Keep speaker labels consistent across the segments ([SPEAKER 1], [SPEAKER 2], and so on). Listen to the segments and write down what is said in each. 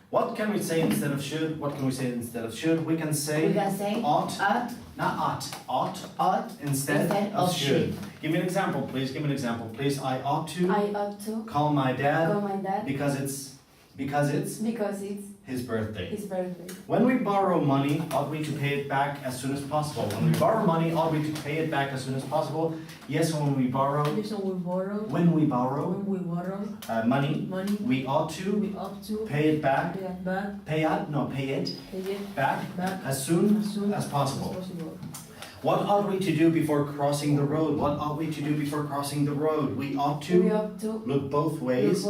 [SPEAKER 1] What can we say instead of should? What can we say instead of should? We can say ought, not ought instead of should. Give me an example, please. Give me an example, please. I ought to call my dad because it's his birthday. When we borrow money, ought we to pay it back as soon as possible? When we borrow money, ought we to pay it back as soon as possible? Yes, when we borrow money, we ought to pay it back. Pay it back as soon as possible. What ought we to do before crossing the road? What ought we to do before crossing the road? We ought to look both ways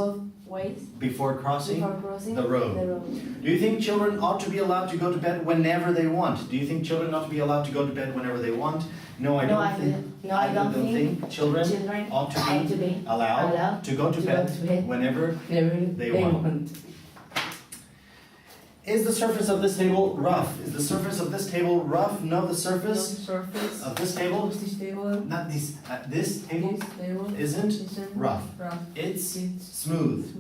[SPEAKER 1] before crossing the road. Do you think children ought to be allowed to go to bed whenever they want? Do you think children ought to be allowed to go to bed whenever they want? No, I don't think children ought to be allowed to go to bed whenever they want. Is the surface of this table rough? Is the surface of this table rough? No, the surface of this table, not this, this table isn't rough. It's smooth.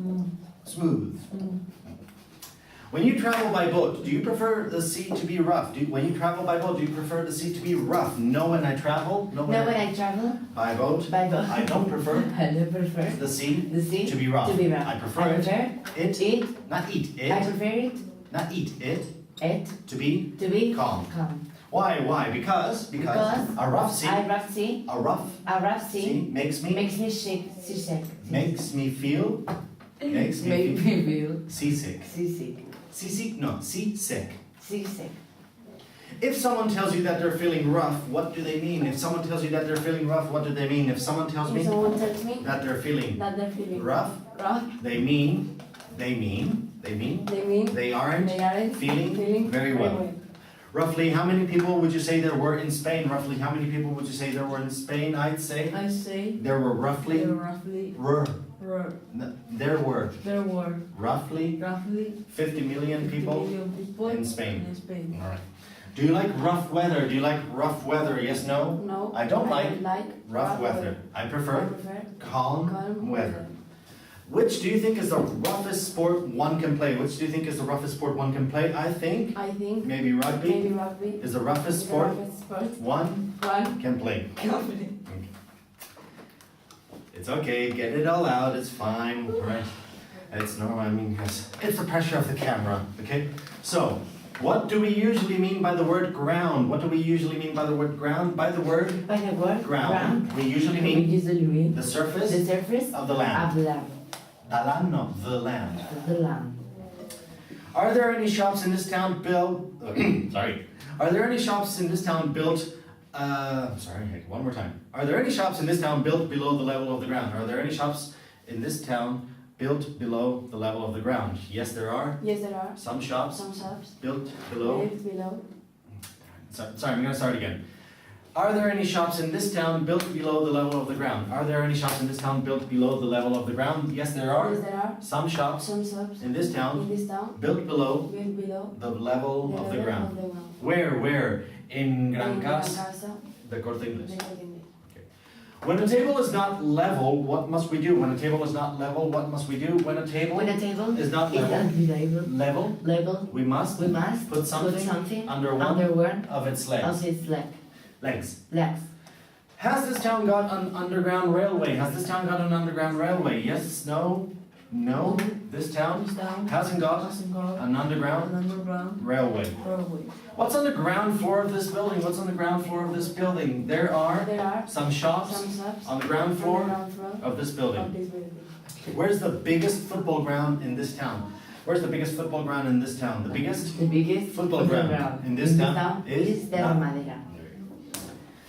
[SPEAKER 1] When you travel by boat, do you prefer the sea to be rough? When you travel by boat, do you prefer the sea to be rough? No, when I travel. When I travel by boat. I don't prefer the sea to be rough. I prefer it, not eat it. I prefer it. Not eat it to be calm. Why? Because a rough sea makes me feel seasick. Seasick? No, seasick. If someone tells you that they're feeling rough, what do they mean? If someone tells you that they're feeling rough, what do they mean? If someone tells me that they're feeling rough, they mean they aren't feeling very well. Roughly how many people would you say there were in Spain? Roughly how many people would you say there were in Spain? I'd say there were roughly 50 million people in Spain. All right. Do you like rough weather? Yes, no? No. I don't like rough weather. I prefer calm weather. Which do you think is the roughest sport one can play? I think maybe rugby is the roughest sport one can play. It's okay, get it all out, it's fine, right? It's normal, yes. It's the pressure of the camera, okay? So, what do we usually mean by the word ground? By the word ground, we usually mean the surface of the land. The land. Are there any shops in this town built? Are there any shops in this town built? One more time. Are there any shops in this town built below the level of the ground? Are there any shops in this town built below the level of the ground? Yes, there are. Some shops built below. Sorry, I'm going to start again. Are there any shops in this town built below the level of the ground? Yes, there are. Some shops in this town built below the level of the ground. Where? In Gran Casa de Corte Inglés. Okay. When a table is not level, what must we do? When a table is not level, we must put something under one of its legs. Has this town got an underground railway? Yes, no. This town hasn't got an underground railway. What's on the ground floor of this building? There are some shops on the ground floor of this building. Where's the biggest football ground in this town? The biggest football ground in this town is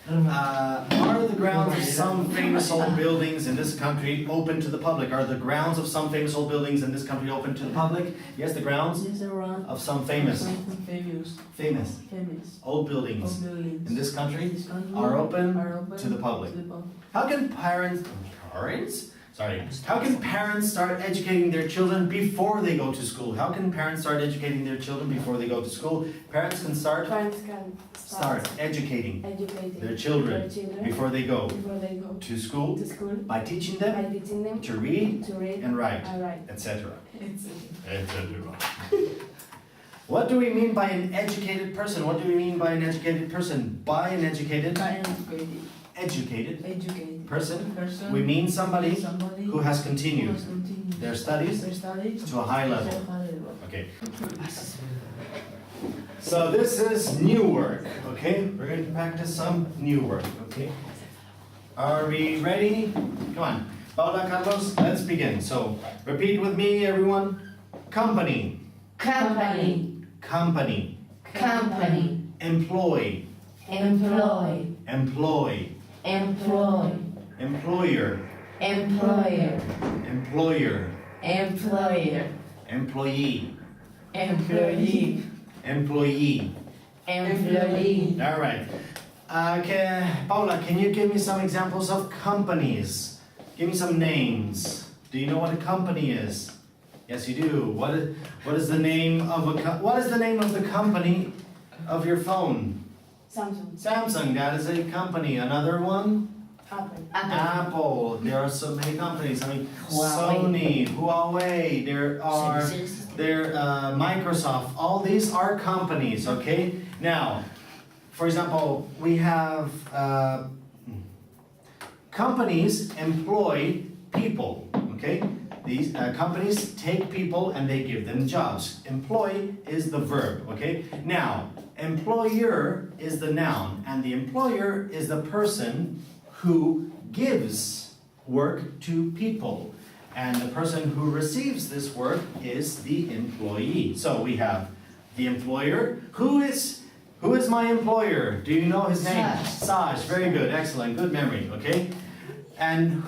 [SPEAKER 1] Are the grounds of some famous old buildings in this country open to the public? Yes, the grounds of some famous old buildings in this country are open to the public. How can parents Sorry. How can parents start educating their children before they go to school? How can parents start educating their children before they go to school? Parents can start educating their children before they go to school by teaching them to read and write, etc. What do we mean by an educated person? What do we mean by an educated person? By an educated person, we mean somebody who has continued their studies to a high level. Okay. So this is new work. Okay, we're going to practice some new work. Okay. Are we ready? Come on, Paula, Carlos, let's begin. So repeat with me, everyone. Company.
[SPEAKER 2] Company.
[SPEAKER 1] Company.
[SPEAKER 2] Company.
[SPEAKER 1] Employ.
[SPEAKER 2] Employ.
[SPEAKER 1] Employ.
[SPEAKER 2] Employ.
[SPEAKER 1] Employer.
[SPEAKER 2] Employer.
[SPEAKER 1] Employer.
[SPEAKER 2] Employer.
[SPEAKER 1] Employee.
[SPEAKER 2] Employee.
[SPEAKER 1] Employee.
[SPEAKER 2] Employee.
[SPEAKER 1] All right. Paula, can you give me some examples of companies? Give me some names. Do you know what a company is? Yes, you do. What is the name of the company of your phone?
[SPEAKER 2] Samsung.
[SPEAKER 1] Samsung. That is a company. Another one?
[SPEAKER 2] Apple.
[SPEAKER 1] Apple. There are so many companies. I mean,
[SPEAKER 2] Huawei.
[SPEAKER 1] Sony, Huawei. There Microsoft. All these are companies. Okay. Now, for example, we have companies employ people. Okay. These companies take people and they give them jobs. Employ is the verb. Okay. Now, employer is the noun, and the employer is the person who gives work to people, and the person who receives this work is the employee. So we have the employer. Who is my employer? Do you know his name? Saj. Very good. Excellent. Good memory. Okay. And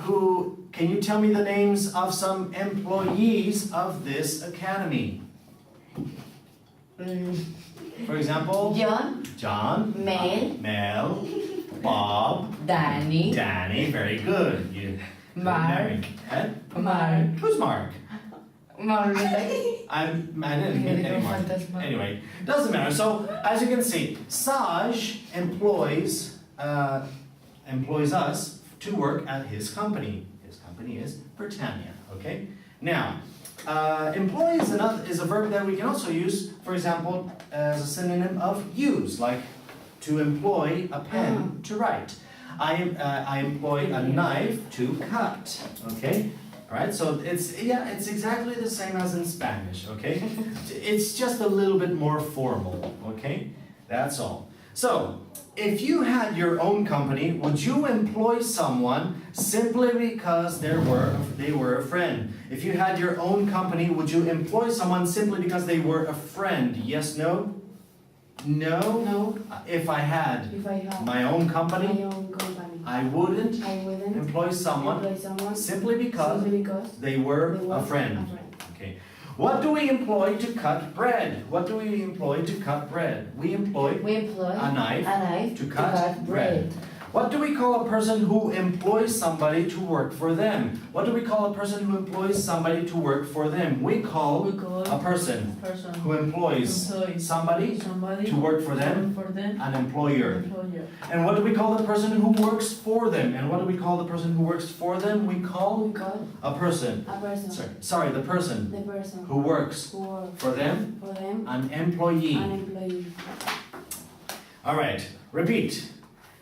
[SPEAKER 1] can you tell me the names of some employees of this academy? For example, John, Mel, Bob,
[SPEAKER 2] Danny,
[SPEAKER 1] very good.
[SPEAKER 2] Mark,
[SPEAKER 1] Who's Mark?
[SPEAKER 2] Mark.
[SPEAKER 1] I didn't meet any Mark. Anyway, doesn't matter. So as you can see, Saj employs us to work at his company. His company is Britannia. Okay. Now, employ is a verb that we can also use, for example, as a synonym of use, like to employ a pen to write. I employ a knife to cut. Okay. All right. So it's exactly the same as in Spanish. Okay. It's just a little bit more formal. Okay. That's all. So, if you had your own company, would you employ someone simply because they were a friend? If you had your own company, would you employ someone simply because they were a friend? Yes, no? No?
[SPEAKER 2] No.
[SPEAKER 1] If I had my own company, I wouldn't employ someone simply because they were a friend. Okay. What do we employ to cut bread? What do we employ to cut bread? We employ a knife to cut bread. What do we call a person who employs somebody to work for them? What do we call a person who employs somebody to work for them? We call a person who employs somebody to work for them an employer. And what do we call the person who works for them? And what do we call the person who works for them? We call a person. Sorry, the person who works for them an employee. All right, repeat.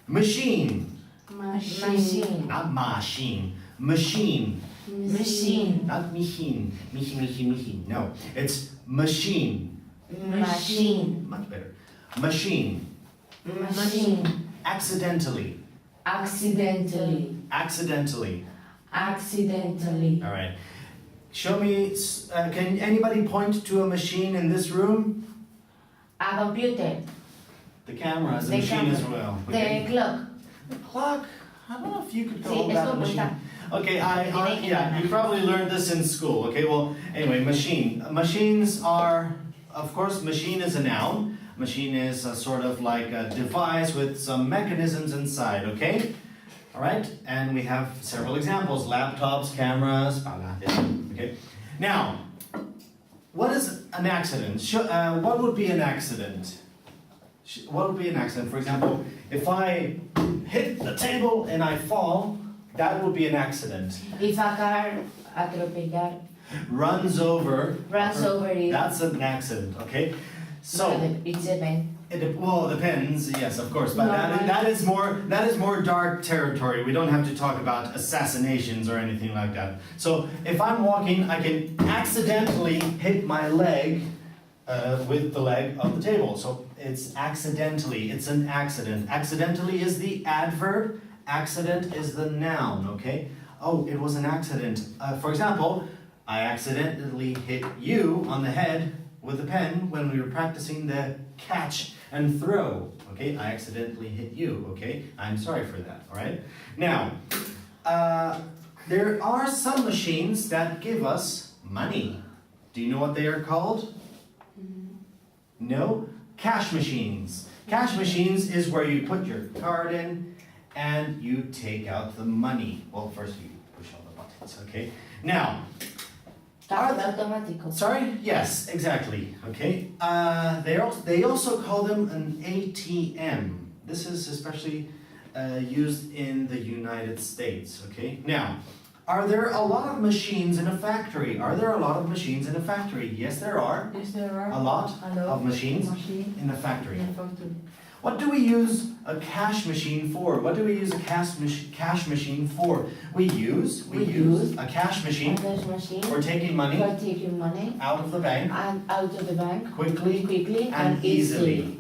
[SPEAKER 1] Machine. Not machine. Machine. Not machine. Machine. No, it's machine. Much better. Machine. Accidentally. All right. Show me. Can anybody point to a machine in this room?
[SPEAKER 2] A computer.
[SPEAKER 1] The camera is a machine as well.
[SPEAKER 2] Okay. The clock.
[SPEAKER 1] The clock? I don't know if you could call that a machine. Okay, you probably learned this in school. Okay, well, anyway, machine. Machines are, of course, machine is a noun. Machine is a sort of like a device with some mechanisms inside, okay? All right, and we have several examples: laptops, cameras. Okay. Now, what is an accident? What would be an accident? What would be an accident? For example, if I hit the table and I fall, that would be an accident.
[SPEAKER 2] If a car atropellar
[SPEAKER 1] Runs over
[SPEAKER 2] it,
[SPEAKER 1] that's an accident, okay? So
[SPEAKER 2] it's event.
[SPEAKER 1] well, it depends, yes, of course, but
[SPEAKER 2] No,
[SPEAKER 1] that is more dark territory. We don't have to talk about assassinations or anything like that. So if I'm walking, I can accidentally hit my leg with the leg of the table. So it's accidentally, it's an accident. Accidentally is the adverb, accident is the noun, okay? Oh, it was an accident. For example, I accidentally hit you on the head with a pen when we were practicing the catch and throw. Okay, I accidentally hit you. Okay, I'm sorry for that. All right. Now, there are some machines that give us money. Do you know what they are called? No? Cash machines. Cash machines is where you put your card in and you take out the money. Well, first you push all the buttons. Okay. Now. Sorry? Yes, exactly. Okay. They also call them an ATM. This is especially used in the United States. Okay. Now, are there a lot of machines in a factory? Are there a lot of machines in a factory? Yes, there are.
[SPEAKER 2] Yes, there are.
[SPEAKER 1] A lot of machines in a factory. What do we use a cash machine for? What do we use a cash machine for? We use a cash machine for taking money out of the bank
[SPEAKER 2] quickly
[SPEAKER 1] and easily.